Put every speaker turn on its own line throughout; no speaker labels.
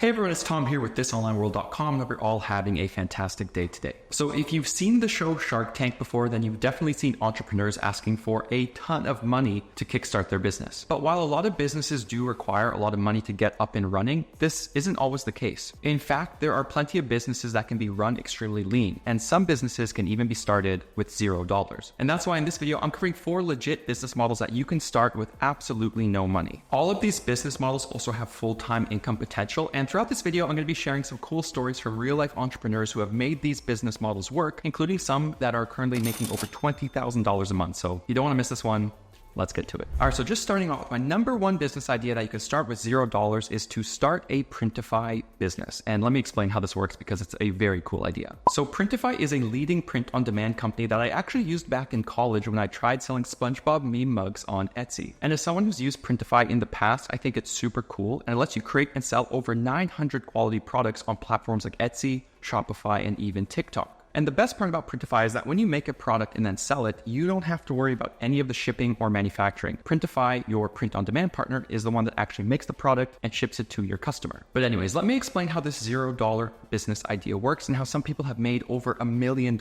Hey everyone, it's Tom here with thisonlineworld.com, and hope you're all having a fantastic day today. So if you've seen the show Shark Tank before, then you've definitely seen entrepreneurs asking for a ton of money to kickstart their business. But while a lot of businesses do require a lot of money to get up and running, this isn't always the case. In fact, there are plenty of businesses that can be run extremely lean, and some businesses can even be started with $0. And that's why in this video, I'm covering 4 legit business models that you can start with absolutely no money. All of these business models also have full-time income potential, and throughout this video, I'm going to be sharing some cool stories from real-life entrepreneurs who have made these business models work, including some that are currently making over $20,000 a month. So you don't want to miss this one. Let's get to it. All right, so just starting off, my number one business idea that you can start with $0 is to start a Printify business. And let me explain how this works because it's a very cool idea. So Printify is a leading print-on-demand company that I actually used back in college when I tried selling SpongeBob meme mugs on Etsy. And as someone who's used Printify in the past, I think it's super cool, and it lets you create and sell over 900 quality products on platforms like Etsy, Shopify, and even TikTok. And the best part about Printify is that when you make a product and then sell it, you don't have to worry about any of the shipping or manufacturing. Printify, your print-on-demand partner, is the one that actually makes the product and ships it to your customer. But anyways, let me explain how this $0 business idea works and how some people have made over $1 million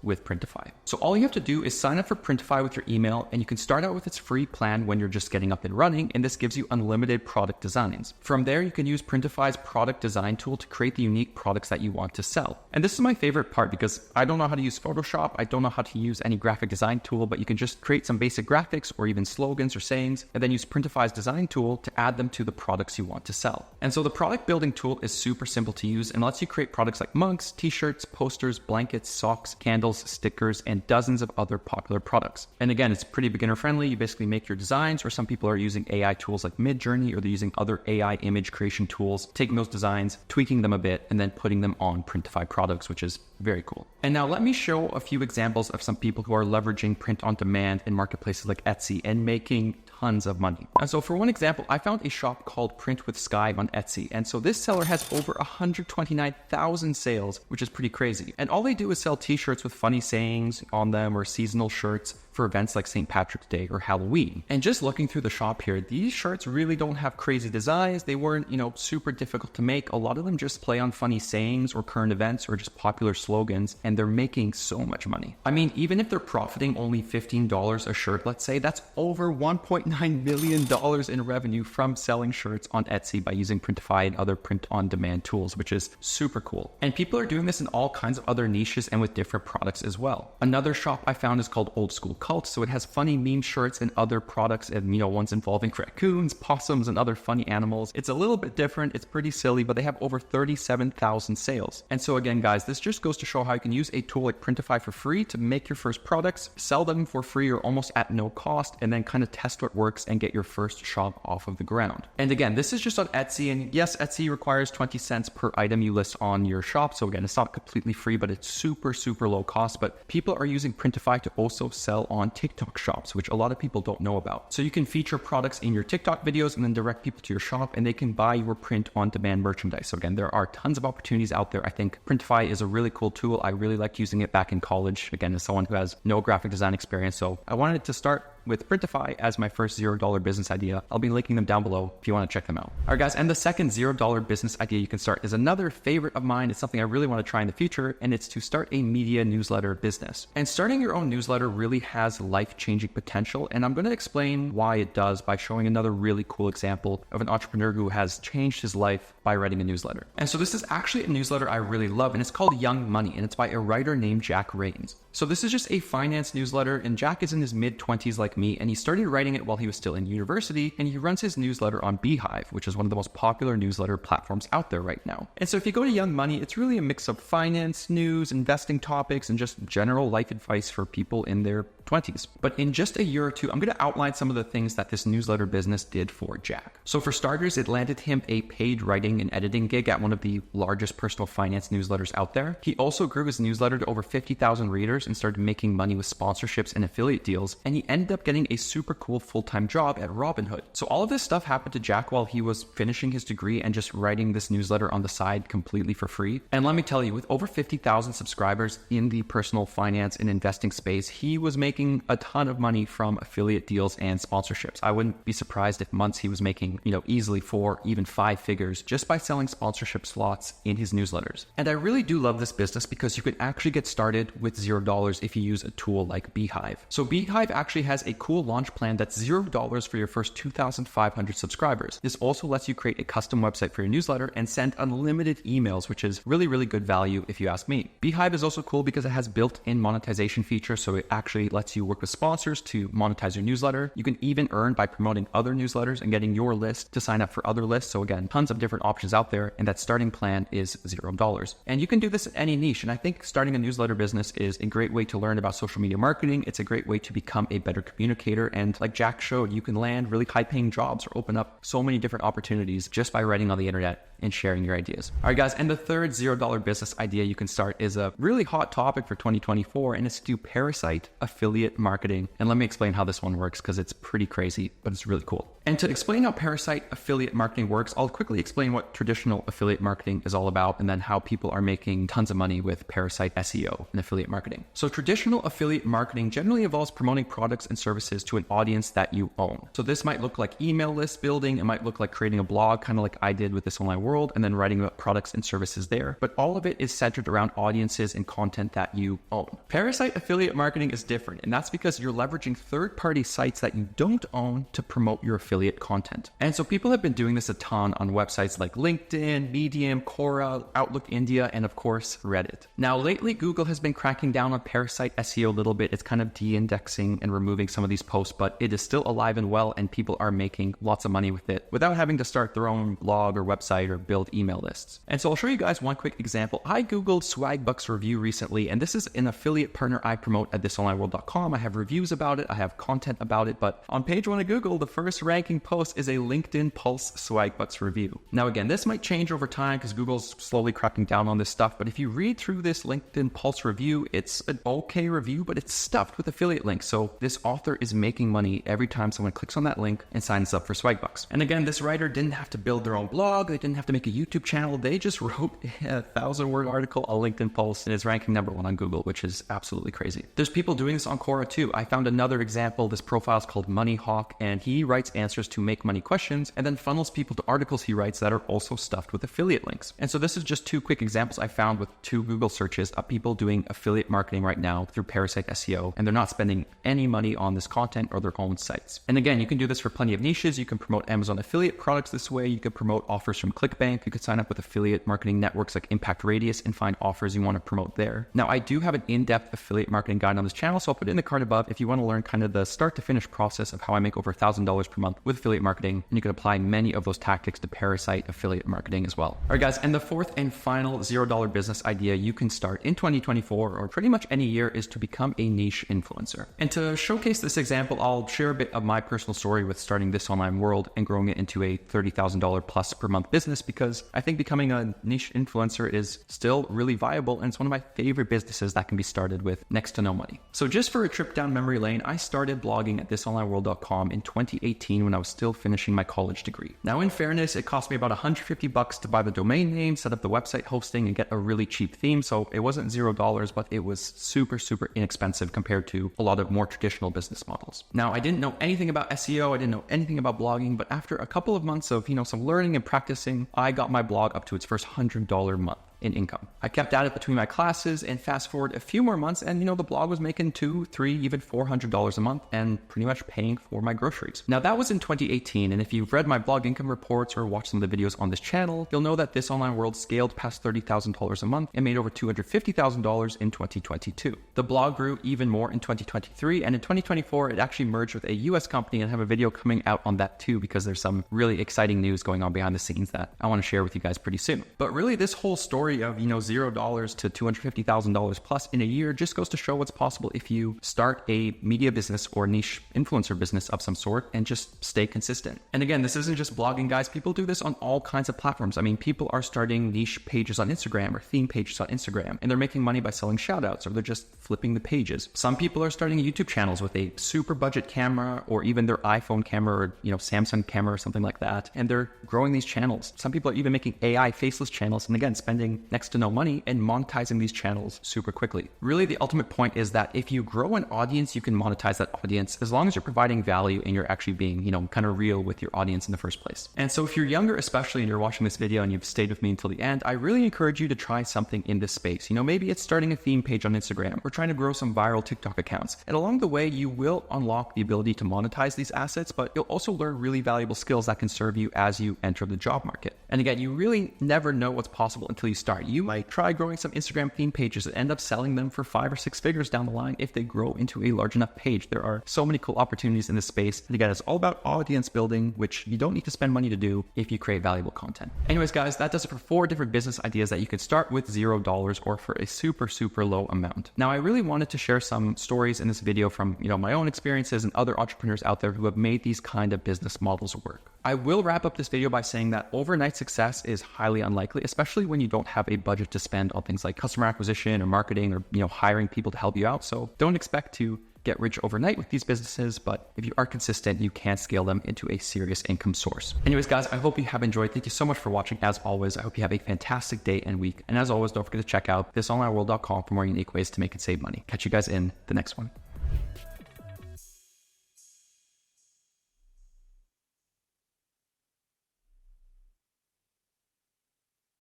with Printify. So all you have to do is sign up for Printify with your email, and you can start out with its free plan when you're just getting up and running, and this gives you unlimited product designs. From there, you can use Printify's product design tool to create the unique products that you want to sell. And this is my favorite part because I don't know how to use Photoshop, I don't know how to use any graphic design tool, but you can just create some basic graphics or even slogans or sayings, and then use Printify's design tool to add them to the products you want to sell. And so the product building tool is super simple to use and lets you create products like mugs, t-shirts, posters, blankets, socks, candles, stickers, and dozens of other popular products. And again, it's pretty beginner friendly. You basically make your designs, or some people are using AI tools like Midjourney, or they're using other AI image creation tools, taking those designs, tweaking them a bit, and then putting them on Printify products, which is very cool. And now let me show a few examples of some people who are leveraging print on demand in marketplaces like Etsy and making tons of money. And so for one example, I found a shop called Print with Sky on Etsy. And so this seller has over 129,000 sales, which is pretty crazy. And all they do is sell t-shirts with funny sayings on them, or seasonal shirts for events like St. Patrick's Day or Halloween. And just looking through the shop here, these shirts really don't have crazy designs. They weren't, super difficult to make. A lot of them just play on funny sayings or current events or just popular slogans, and they're making so much money. I mean, even if they're profiting only $15 a shirt, let's say, that's over $1.9 million in revenue from selling shirts on Etsy by using Printify and other print-on-demand tools, which is super cool. And people are doing this in all kinds of other niches and with different products as well. Another shop I found is called Old School Cult, so it has funny meme shirts and other products, and ones involving raccoons, possums, and other funny animals. It's a little bit different, it's pretty silly, but they have over 37,000 sales. And so again, guys, this just goes to show how you can use a tool like Printify for free to make your first products, sell them for free or almost at no cost, and then kind of test what works and get your first shop off of the ground. And again, this is just on Etsy, and yes, Etsy requires 20 cents per item you list on your shop. So again, it's not completely free, but it's super, super low cost. But people are using Printify to also sell on TikTok shops, which a lot of people don't know about. So you can feature products in your TikTok videos and then direct people to your shop, and they can buy your print on demand merchandise. So again, there are tons of opportunities out there. I think Printify is a really cool tool. I really liked using it back in college, again, as someone who has no graphic design experience. So I wanted to start with Printify as my first $0 business idea. I'll be linking them down below if you want to check them out. All right, guys, and the second $0 business idea you can start is another favorite of mine. It's something I really want to try in the future, and it's to start a media newsletter business. And starting your own newsletter really has life-changing potential, and I'm going to explain why it does by showing another really cool example of an entrepreneur who has changed his life by writing a newsletter. And so this is actually a newsletter I really love, and it's called Young Money, and it's by a writer named Jack Rains. So this is just a finance newsletter, and Jack is in his mid-20s like me, and he started writing it while he was still in university, and he runs his newsletter on Beehive, which is one of the most popular newsletter platforms out there right now. And so if you go to Young Money, it's really a mix of finance, news, investing topics, and just general life advice for people in their 20s. But in just a year or two, I'm going to outline some of the things that this newsletter business did for Jack. So for starters, it landed him a paid writing and editing gig at one of the largest personal finance newsletters out there. He also grew his newsletter to over 50,000 readers and started making money with sponsorships and affiliate deals. And he ended up getting a super cool full-time job at Robinhood. So all of this stuff happened to Jack while he was finishing his degree and just writing this newsletter on the side completely for free. And let me tell you, with over 50,000 subscribers in the personal finance and investing space, he was making making a ton of money from affiliate deals and sponsorships. I wouldn't be surprised if months he was making, easily 4, even 5 figures just by selling sponsorship slots in his newsletters. And I really do love this business because you can actually get started with $0 if you use a tool like Beehive. So Beehive actually has a cool launch plan that's $0 for your first 2,500 subscribers. This also lets you create a custom website for your newsletter and send unlimited emails, which is really, really good value if you ask me. Beehive is also cool because it has built-in monetization features, so it actually lets you work with sponsors to monetize your newsletter. You can even earn by promoting other newsletters and getting your list to sign up for other lists. So again, tons of different options out there, and that starting plan is $0. And you can do this in any niche, and I think starting a newsletter business is a great way to learn about social media marketing. It's a great way to become a better communicator, and like Jack showed, you can land really high-paying jobs or open up so many different opportunities just by writing on the internet and sharing your ideas. All right, guys, and the third $0 business idea you can start is a really hot topic for 2024, and it's to do parasite affiliate marketing. And let me explain how this one works because it's pretty crazy, but it's really cool. And to explain how parasite affiliate marketing works, I'll quickly explain what traditional affiliate marketing is all about and then how people are making tons of money with parasite SEO and affiliate marketing. So traditional affiliate marketing generally involves promoting products and services to an audience that you own. So this might look like email list building. It might look like creating a blog, kind of like I did with This Online World, and then writing about products and services there. But all of it is centered around audiences and content that you own. Parasite affiliate marketing is different, and that's because you're leveraging third-party sites that you don't own to promote your affiliate content. And so people have been doing this a ton on websites like LinkedIn, Medium, Quora, Outlook India, and of course, Reddit. Now, lately, Google has been cracking down on parasite SEO a little bit. It's kind of de-indexing and removing some of these posts, but it is still alive and well, and people are making lots of money with it without having to start their own blog or website or build email lists. And so I'll show you guys one quick example. I Googled Swagbucks review recently, and this is an affiliate partner I promote at thisonlineworld.com. I have reviews about it. I have content about it, but on page 1 of Google, the first ranking post is a LinkedIn Pulse Swagbucks review. Now, again, this might change over time because Google's slowly cracking down on this stuff, but if you read through this LinkedIn Pulse review, it's an okay review, but it's stuffed with affiliate links. So this author is making money every time someone clicks on that link and signs up for Swagbucks. And again, this writer didn't have to build their own blog. They didn't have to make a YouTube channel. They just wrote a 1,000-word article on LinkedIn Pulse and is ranking #1 on Google, which is absolutely crazy. There's people doing this on Quora too. I found another example. This profile is called Money Hawk, and he writes answers to make money questions and then funnels people to articles he writes that are also stuffed with affiliate links. And so this is just 2 quick examples I found with 2 Google searches of people doing affiliate marketing right now through parasite SEO, and they're not spending any money on this content or their own sites. And again, you can do this for plenty of niches. You can promote Amazon affiliate products this way. You could promote offers from ClickBank. You could sign up with affiliate marketing networks like Impact Radius and find offers you want to promote there. Now, I do have an in-depth affiliate marketing guide on this channel, so I'll put it in the card above if you want to learn kind of the start to finish process of how I make over $1,000 per month with affiliate marketing, and you can apply many of those tactics to parasite affiliate marketing as well. All right, guys, and the fourth and final $0 business idea you can start in 2024 or pretty much any year is to become a niche influencer. And to showcase this example, I'll share a bit of my personal story with starting This Online World and growing it into a $30,000 plus per month business, because I think becoming a niche influencer is still really viable, and it's one of my favorite businesses that can be started with next to no money. So just for a trip down memory lane, I started blogging at thisonlineworld.com in 2018 when I was still finishing my college degree. Now, in fairness, it cost me about $150 to buy the domain name, set up the website hosting, and get a really cheap theme. So it wasn't $0, but it was super, super inexpensive compared to a lot of more traditional business models. Now, I didn't know anything about SEO. I didn't know anything about blogging, but after a couple of months of, some learning and practicing, I got my blog up to its first $100 month in income. I kept at it between my classes, and fast forward a few more months and the blog was making $200, $300, even $400 a month and pretty much paying for my groceries. Now that was in 2018, and if you've read my blog income reports or watched some of the videos on this channel, you'll know that This Online World scaled past $30,000 a month and made over $250,000 in 2022. The blog grew even more in 2023, and in 2024 it actually merged with a US company, and I have a video coming out on that too because there's some really exciting news going on behind the scenes that I want to share with you guys pretty soon. But really, this whole story of $0 to $250,000 plus in a year just goes to show what's possible if you start a media business or niche influencer business of some sort and just stay consistent. And again, this isn't just blogging, guys. People do this on all kinds of platforms. I mean, people are starting niche pages on Instagram or theme pages on Instagram, and they're making money by selling shoutouts, or they're just flipping the pages. Some people are starting YouTube channels with a super budget camera or even their iPhone camera or Samsung camera or something like that, and they're growing these channels. Some people are even making AI faceless channels and again spending spending next to no money and monetizing these channels super quickly. Really, the ultimate point is that if you grow an audience, you can monetize that audience as long as you're providing value and you're actually being, kind of real with your audience in the first place. And so if you're younger, especially, and you're watching this video and you've stayed with me until the end, I really encourage you to try something in this space. Maybe it's starting a theme page on Instagram or trying to grow some viral TikTok accounts. And along the way, you will unlock the ability to monetize these assets, but you'll also learn really valuable skills that can serve you as you enter the job market. And again, you really never know what's possible until you start. You might try growing some Instagram theme pages and end up selling them for 5 or 6 figures down the line if they grow into a large enough page. There are so many cool opportunities in this space. And again, it's all about audience building, which you don't need to spend money to do if you create valuable content. Anyways, guys, that does it for 4 different business ideas that you could start with $0 or for a super, super low amount. Now, I really wanted to share some stories in this video from, my own experiences and other entrepreneurs out there who have made these kind of business models work. I will wrap up this video by saying that overnight success is highly unlikely, especially when you don't have a budget to spend on things like customer acquisition or marketing or, hiring people to help you out. So don't expect to get rich overnight with these businesses, but if you are consistent, you can scale them into a serious income source. Anyways, guys, I hope you have enjoyed. Thank you so much for watching. As always, I hope you have a fantastic day and week. And as always, don't forget to check out thisonlineworld.com for more unique ways to make and save money. Catch you guys in the next one.